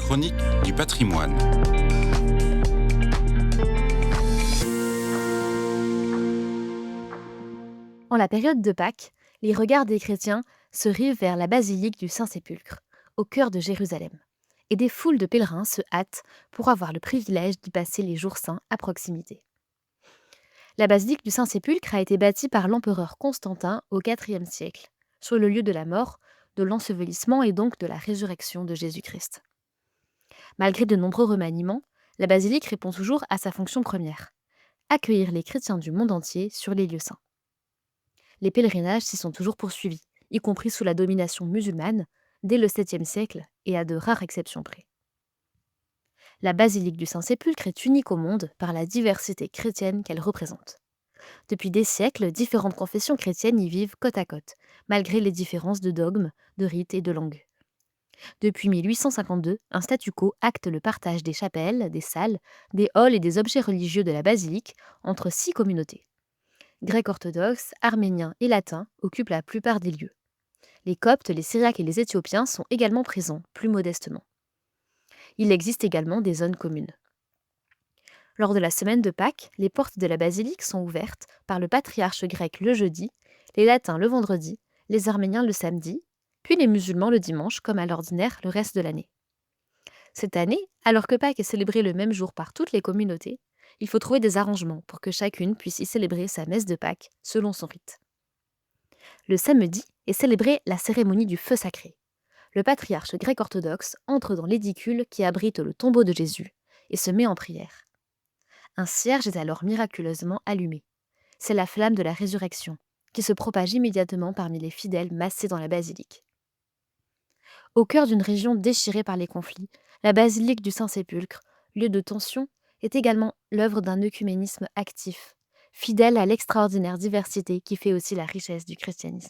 Chronique du patrimoine. En la période de Pâques, les regards des chrétiens se rivent vers la basilique du Saint-Sépulcre, au cœur de Jérusalem, et des foules de pèlerins se hâtent pour avoir le privilège d'y passer les jours saints à proximité. La basilique du Saint-Sépulcre a été bâtie par l'empereur Constantin au IVe siècle, sur le lieu de la mort, de l'ensevelissement et donc de la résurrection de Jésus-Christ. Malgré de nombreux remaniements, la basilique répond toujours à sa fonction première, accueillir les chrétiens du monde entier sur les lieux saints. Les pèlerinages s'y sont toujours poursuivis, y compris sous la domination musulmane, dès le 7e siècle et à de rares exceptions près. La basilique du Saint-Sépulcre est unique au monde par la diversité chrétienne qu'elle représente. Depuis des siècles, différentes confessions chrétiennes y vivent côte à côte, malgré les différences de dogmes, de rites et de langues. Depuis 1852, un statu quo acte le partage des chapelles, des salles, des halls et des objets religieux de la basilique entre 6 communautés. Grecs orthodoxes, arméniens et latins occupent la plupart des lieux. Les Coptes, les Syriaques et les Éthiopiens sont également présents, plus modestement. Il existe également des zones communes. Lors de la semaine de Pâques, les portes de la basilique sont ouvertes par le patriarche grec le jeudi, les latins le vendredi, les arméniens le samedi, puis les musulmans le dimanche, comme à l'ordinaire le reste de l'année. Cette année, alors que Pâques est célébré le même jour par toutes les communautés, il faut trouver des arrangements pour que chacune puisse y célébrer sa messe de Pâques selon son rite. Le samedi est célébrée la cérémonie du feu sacré. Le patriarche grec orthodoxe entre dans l'édicule qui abrite le tombeau de Jésus et se met en prière. Un cierge est alors miraculeusement allumé. C'est la flamme de la résurrection qui se propage immédiatement parmi les fidèles massés dans la basilique. Au cœur d'une région déchirée par les conflits, la basilique du Saint-Sépulcre, lieu de tension, est également l'œuvre d'un œcuménisme actif, fidèle à l'extraordinaire diversité qui fait aussi la richesse du christianisme.